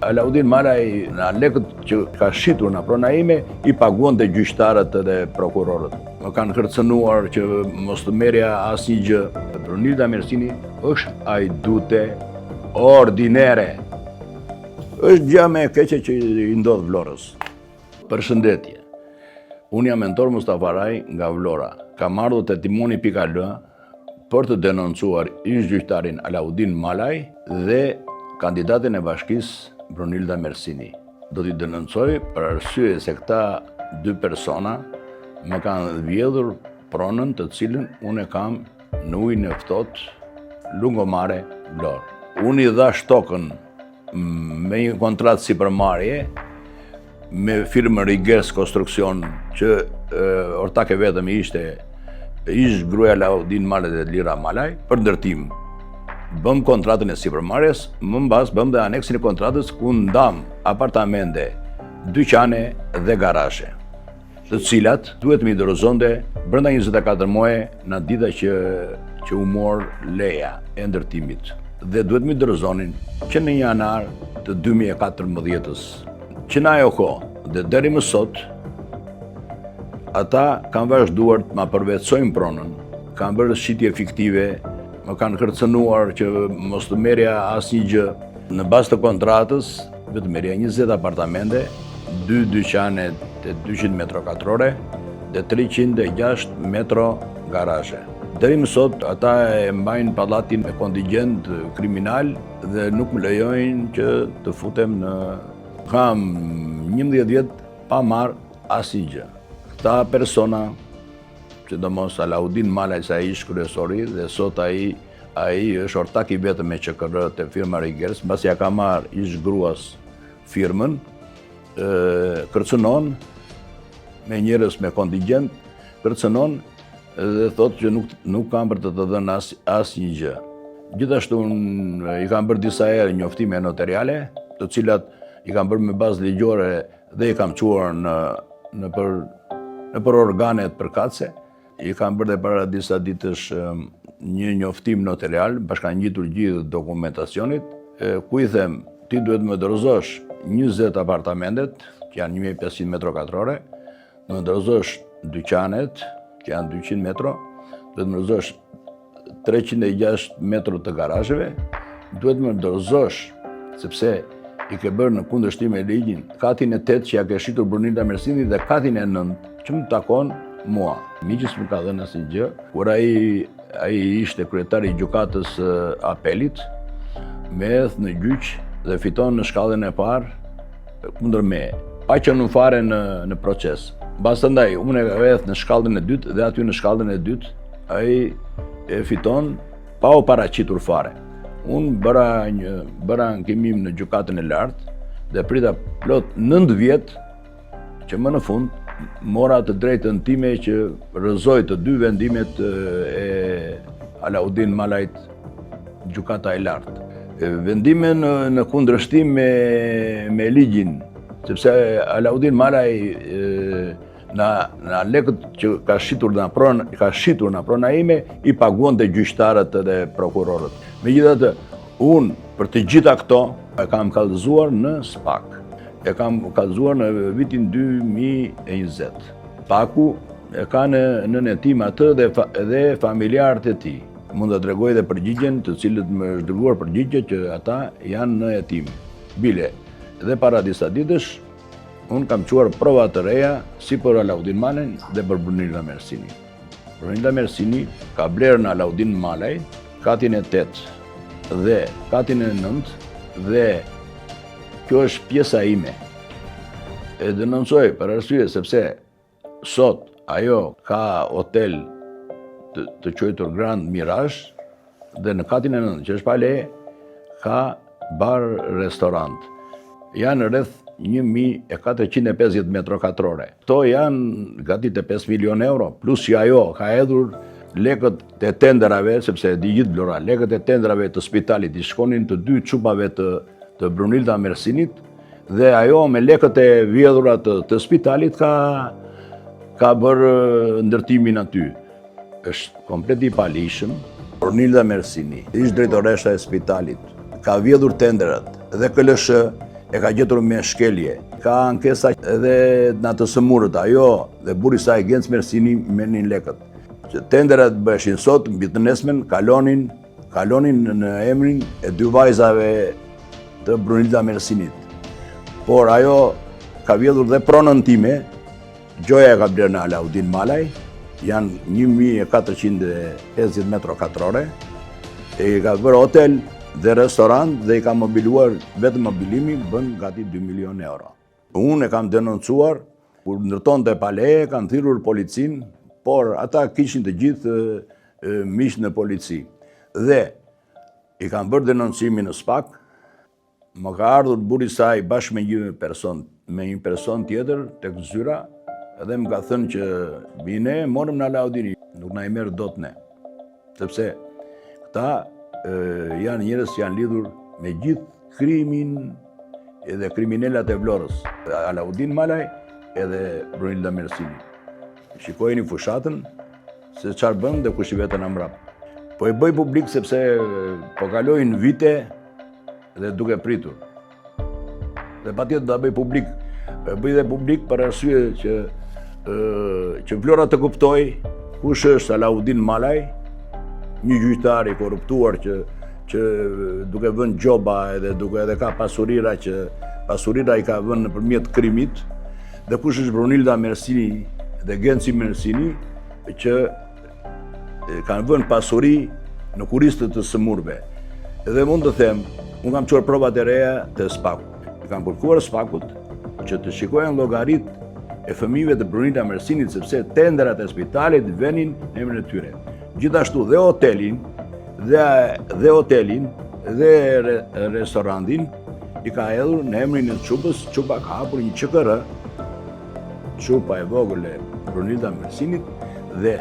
Alaudin Malaj në lekët që ka shitur në prona ime, i paguan të gjyqtarët dhe prokurorët. Më kanë kërcënuar që mos të merja asnjë gjë. Brunilda Mersini është ajdute ordinere. Është gjë më e keqe që i ndodh Vlorës. Përshëndetje. Unë jam mentor Mustafa Raj nga Vlora. Kam ardhur te Timoni.al për të denoncuar ish-gjyqtarin Alaudin Malaj dhe kandidatin e bashkisë Brunilda Mersini. Do t'i denoncoj për arsye se këta dy persona më kanë vjedhur pronën të cilën unë e kam në ujin e ftohtë Lungomare, Vlorë. Unë i dha shtokën me një kontratë sipërmarrje me firmën Rigers Konstruksion që ortake vetëm ishte gruaja Alaudin Malaj dhe Lira Malaj për ndërtim. Bëm kontratën e sipërmarrjes, më mbas bëm dhe aneksin e kontratës ku ndam apartamente, dyqane dhe garazhe, të cilat duhet mi dorëzonte brenda 24 muaje në dita që u mor leja e ndërtimit dhe duhet mi dorëzonin që në janar të 2014-s. Që në ajo kohë dhe deri më sot, ata kanë vazhduar të ma përvetsojnë pronën, kanë bërë shitje fiktive, më kanë kërcënuar që mos të merja asnjë gjë. Në bazë të kontratës, vetë merja 20 apartamente, 2 dyqane të 200 metro katrore dhe 306 metro garazhe. Deri më sot, ata e mbajnë pallatin me kontingjent kriminal dhe nuk më lejojnë që të futem në... Kam 11 vjet pa marrë asnjë gjë. Këta persona, sidomos Alaudin Malaj sa ish kryesori dhe sot ai është ortak i vetëm me QKR te firma Rigers, mbasi ja ka marrë ish gruas firmën, kërcënon me njerëz me kontingjent, kërcënon dhe thotë që nuk kam për të dhënë asnjë gjë. Gjithashtu i kam bërë disa herë njoftime notariale, të cilat i kam bërë me bazë ligjore dhe i kam quar në për organet përkatëse. I kam bërë dhe para disa ditësh një njoftim notarial, bashkangjitur gjithë dokumentacionit, ku i them, ti duhet më dorëzosh 20 apartamentet, që janë 1500 metro katrore, më dorëzosh dyqanet, që janë 200 metro, duhet më dorëzosh 306 metro të garazheve, duhet më dorëzosh, sepse i ke bërë në kundërshtim me ligjin, katin e 8 që ja ke shitur Brunilda Mersini dhe katin e 9 që më takon mua. Miqës më ka dhënë asnjë gjë, kur ai ishte kryetari i gjykatës apelit, më hedh në gjyq dhe fiton në shkallën e parë kundër meje, pa qenë fare në proces. Pastaj unë e hedh në shkallën e dytë dhe aty në shkallën e dytë ai e fiton pa u paraqitur fare. Unë bëra ankimim në gjykatën e lartë dhe prita plot 9 vjet që më në fund mora të drejtën time që rrëzoj të 2 vendimet e Alaudin Malajt gjykata e lartë. Vendime në kundërshtim me ligjin, sepse Alaudin Malaj në lekët që ka shitur në prona ime, i paguan të gjyqtarët dhe prokurorët. Megjithatë, unë për të gjitha këto e kam kallëzuar në SPAK. E kam kallëzuar në vitin 2020. SPAK-u e ka në netim atë dhe familjarët e tij. Mund të tregoj dhe përgjigjen të cilët më është dërguar përgjigje që ata janë në hetim. Bile, dhe para disa ditësh, unë kam quar prova të reja si për Alaudin Malaj dhe për Brunilda Mersini. Brunilda Mersini ka blerë në Alaudin Malaj katin e 8 dhe katin e 9 dhe kjo është pjesa ime. E denoncoj për arsye sepse sot ajo ka hotel të quajtur Grand Mirage dhe në katin e 9 që është pa leje ka bar restorant. Janë rreth 1450 metro katrore. Këto janë gati të 5 milion euro, plus që ajo ka hedhur lekët të tenderave, sepse di gjithë Vlora, lekët e tenderave të spitalit i shkonin të 2 çupave të Brunilda Mersinit dhe ajo me lekët e vjedhura të spitalit ka bërë ndërtimin aty. Është komplet i palishëm. Brunilda Mersini, ish drejtoresha e spitalit, ka vjedhur tenderat dhe KLSH e ka gjetur me shkelje. Ka ankesa edhe në të sëmurët, ajo dhe burri saj Genc Mersini merrnin lekët. Që tenderat bëshin sot, mbi të nesmen, kalonin në emrin e dy vajzave të Brunilda Mersinit. Por ajo ka vjedhur dhe pronën time, Gjoja e ka blerë në Alaudin Malaj, janë 1450 metro katrore, e ka bërë hotel dhe restorant dhe i ka mobiluar, vetëm mobilimi bën gati 2 milion euro. Unë e kam denoncuar, kur ndërton të paleje, kanë thirrur policin, por ata kishin të gjithë miq në polici. Dhe i kanë bërë denoncimin në SPAK, më ka ardhur burri saj bashkë me një person tjetër tek zyra, edhe më ka thënë që ne morëm në Alaudini, nuk na i merr dot ne. Sepse këta janë njerëz që janë lidhur me gjithë krimin edhe kriminalet e Vlorës, Alaudin Malaj edhe Brunilda Mersini. Shikojeni fushatën se çfarë bën dhe kush i veten amrap. Po e bëj publik sepse po kalojnë vite dhe duke pritur. Dhe patjetër do ta bëj publik. E bëj dhe publik për arsye që Vlora të kuptoj kush është Alaudin Malaj, një gjyqtar i korruptuar që duke vënë gjoba edhe duke edhe ka pasurira i ka vënë nëpërmjet krimit, dhe kush është Brunilda Mersini dhe Genci Mersini që kanë vënë pasuri në kuristët të sëmurve. Edhe mund të them, unë kam çuar provat e reja të SPAK-ut. I kam kërkuar SPAK-ut që të shikojnë llogaritë e fëmijëve të Brunilda Mersinit, sepse tenderat e spitalit venin në emrin e tyre. Gjithashtu dhe hotelin dhe restorantin i ka hedhur në emrin e çupës. Çupa ka hapur një ÇKR, çupa e vogël e Brunilda Mersinit, dhe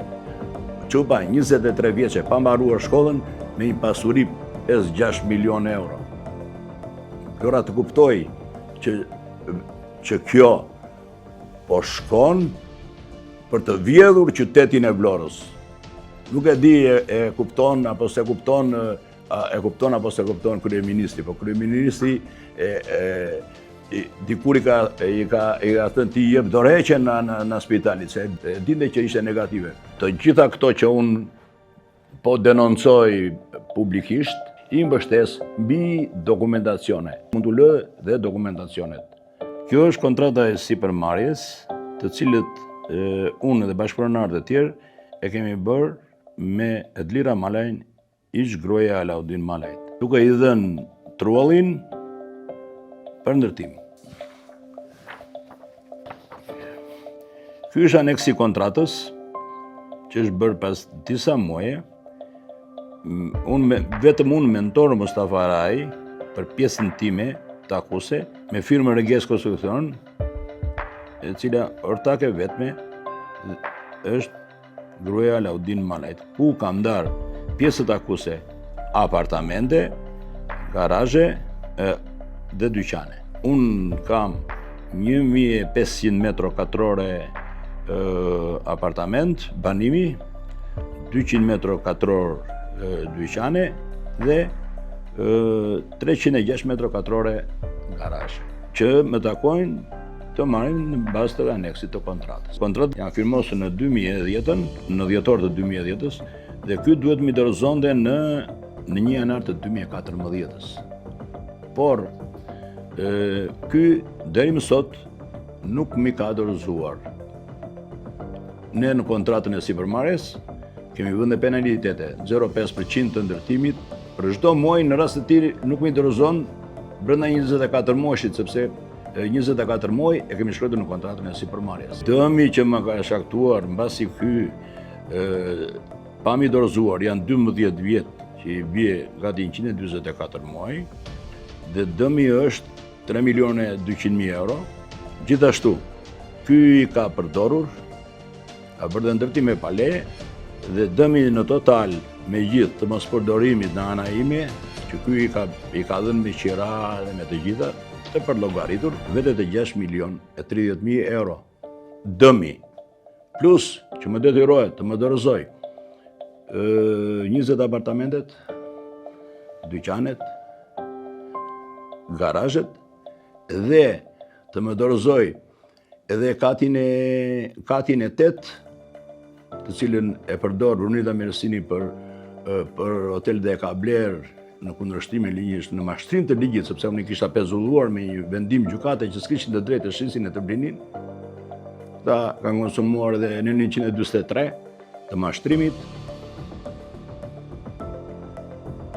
çupa 23 vjeçe pa mbaruar shkollën me një pasuri 5-6 milion euro. Vlora të kuptoj që kjo po shkon për të vjedhur qytetin e Vlorës. Nuk e di e kupton apo se kupton kryeministri, po kryeministri dikur i ka thënë ti jep dorëheqje në spitalit, se dinte që ishte negative. Të gjitha këto që unë po denoncoj publikisht, i mbështes mbi dokumentacione. Mund t'u lë dhe dokumentacionet. Kjo është kontrata e sipërmarrjes, të cilët unë dhe bashkëpunëtarët e tjerë e kemi bërë me Edlira Malajn, ish gruaja e Alaudin Malajt, duke i dhënë truallin për ndërtim. Ky është aneksi i kontratës, që është bërë pas disa muaje. Vetëm unë mentor Mustafa Araj për pjesën time takuse me firmën Reges Konstruksion, e cila ortake vetme është gruaja Alaudin Malajt, ku kam ndarë pjesët akuse, apartamente, garazhe dhe dyqane. Unë kam 1500 metro katrore apartament, banimi, 200 metro katror dyqane dhe 306 metro katrore garazhe, që më takojnë të marrim në bazë të aneksit të kontratës. Kontratë janë firmosur në 2010, në dhjetor të 2010-s, dhe ky duhet mi dorëzonte në 1 janar të 2014-s. Por ky deri më sot nuk mi ka dorëzuar. Ne në kontratën e sipërmarrjes kemi vënë penalitete, 0,5% të ndërtimit për çdo muaj, në rast të tillë nuk mi dorëzon brenda 24 muajshit, sepse 24 muaj e kemi shkruar në kontratën e sipërmarrjes. Dëmi që më ka shkaktuar mbasi ky pa mi dorëzuar janë 12 vjet, që i bie gati 144 muaj, dhe dëmi është 3.200.000 euro. Gjithashtu, ky i ka përdorur, ka bërë ndërtim me pale, dhe dëmi në total me gjithë të mos përdorimit në ana ime, që ky i ka dhënë me qira dhe me të gjitha, të përllogaritur vetë të 6.030.000 euro. Dëmi, plus që më detyrohet të më dorëzoj 20 apartamentet, dyqanet, garazhet dhe të më dorëzoj edhe katin e 8, të cilën e përdor Brunilda Mersini për hotel dhe e ka bler në kundërshtim me ligjit, në mashtrim të ligjit, sepse unë kisha pezulluar me një vendim gjykate që s'kishin të drejtë të shisin e të blinin. Ta kanë konsumuar edhe në 143 të mashtrimit.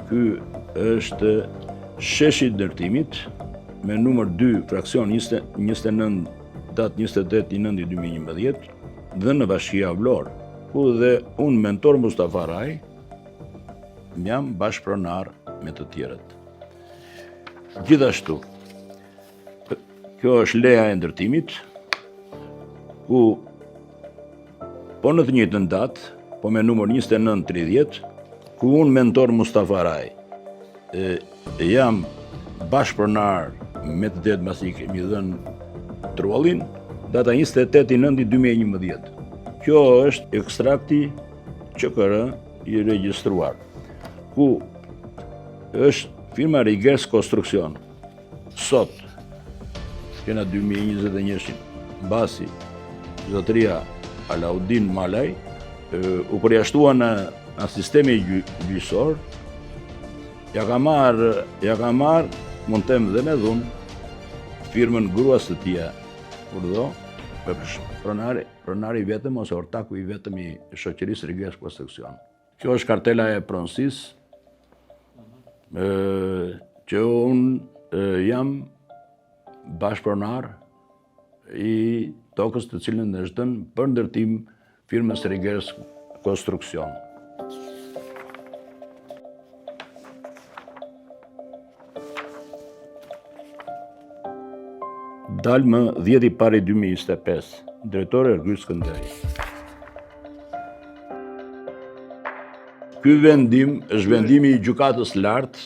Ky është sheshi i ndërtimit me numër 2, fraksion 29, datë 28/9/2011, dhe në Bashkia Vlorë, ku dhe unë mentor Mustafa Raj, jam bashkëpronar me të tjerët. Gjithashtu, kjo është leja e ndërtimit, ku po në të njëjtën datë, po me numër 29/30, ku unë mentor Mustafa Raj, jam bashkëpronar me të tjerët mbasi kemi dhënë truallin, data 28/9/2011. Kjo është ekstrakti QKR i regjistruar, ku është firma Rigers Konstruksion. Sot, kena 2021, mbasi zotëria Alaudin Malaj u përjashtua në sistemi gjyqësor, ja ka marrë, mund të them dhe me dhunë, firmën gruas të tia, kurdo, pronari vetëm ose ortaku i vetëm i shoqërisë Rigers Konstruksion. Kjo është kartela e pronësisë, që unë jam bashkëpronar i tokës të cilën është dhënë për ndërtim firmës Rigers Konstruksion. Dalmë 10/1/2025, drejtori Ergyll Skënderi. Ky vendim është vendimi i gjykatës lartë,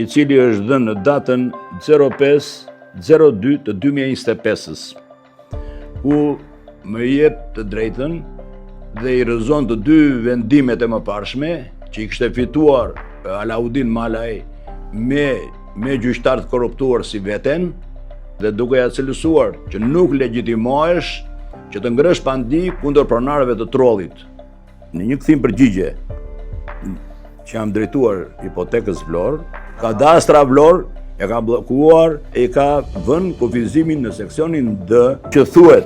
i cili është dhënë në datën 05/02/2025, ku më jep të drejtën dhe i rrëzon të 2 vendimet e mëparshme që i kishte fituar Alaudin Malaj me gjyqtar të korruptuar si veten, dhe duke ja cilësuar që nuk legjitimohesh që të ngrësh pandi kundër pronarëve të trollit. Në një kthim përgjigje që jam drejtuar hipotekës Vlorë, kadastra Vlorë e ka bllokuar e ka vënë kufizimin në seksionin D, që thuhet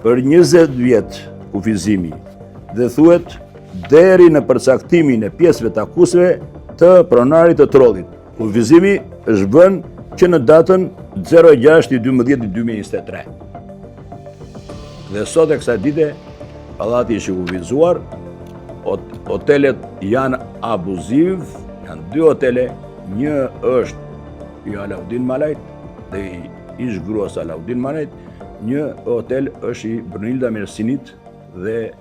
për 20 vjet kufizimi dhe thuhet deri në përcaktimin e pjesëve të akuesve të pronarit të trollit. Kufizimi është vënë që në datën 06/12/2023. Dhe sot e kësaj dite, pallati është i kufizuar, hotelet janë abuziv, janë 2 hotele, një është i Alaudin Malajt dhe i ish gruas Alaudin Malajt, një hotel është i Brunilda Mersinit dhe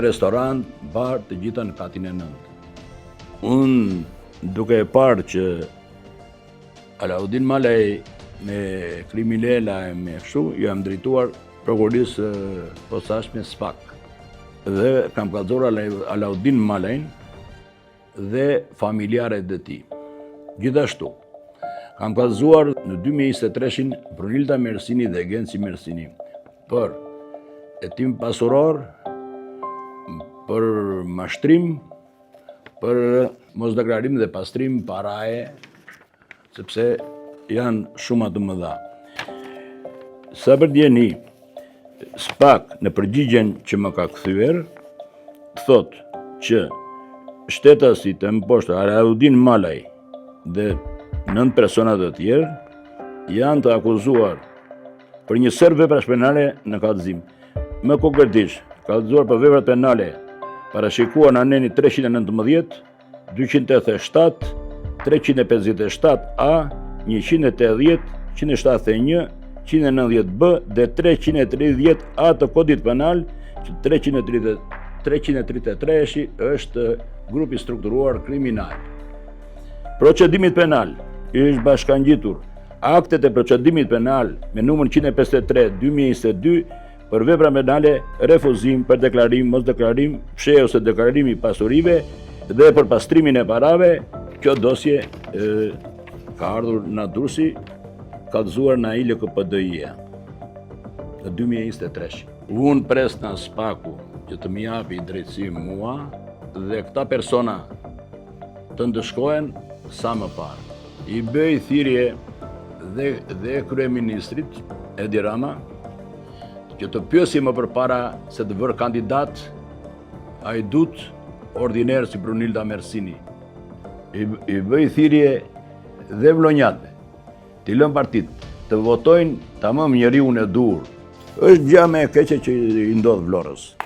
restorant, bar, të gjitha në katin e 9. Unë duke e parë që Alaudin Malaj me kriminela e me kështu, jam drejtuar prokurisë posaçme SPAK. Dhe kam kallëzuar Alaudin Malajn dhe familjarët e tij. Gjithashtu, kam kallëzuar në 2023 Brunilda Mersini dhe Genci Mersini për hetim pasuror, për mashtrim, për mosdeklarim dhe pastrim paraje, sepse janë shumë të mëdha. Sa për djeni, SPAK në përgjigjen që më ka kthyer, thot që shtetasit e mposhtë Alaudin Malaj dhe 9 persona të tjerë janë të akuzuar për një serë veprash penale në kallëzim. Më konkretisht, kallëzuar për veprat penale parashikuar në aneni 319, 287, 357A, 180, 171, 190B dhe 330A të kodit penal, që 333 është grupi strukturuar kriminal. Procedimit penal është bashkangjitur aktet e procedimit penal me numër 153/2022 për vepra penale refuzim për deklarim, mos deklarim, fshehje ose deklarimi i pasurive dhe për pastrimin e parave. Kjo dosje Ka ardhur nga Durrësi, ka gëzuar nga ILKPD-ja në 2023. Unë pres nga SPAK-u që të më japi drejtësi mua dhe këta persona të ndëshkohen sa më parë. I bëj thirrje dhe kryeministrit Edi Rama që të pyesi më përpara se të vërë kandidat ajdut ordiner si Brunilda Mersini. I bëj thirrje dhe vlonjatëve të lënë partitë, të votojnë tamam njeriu e dur. Është gjë më e keqe që i ndodh Vlorës.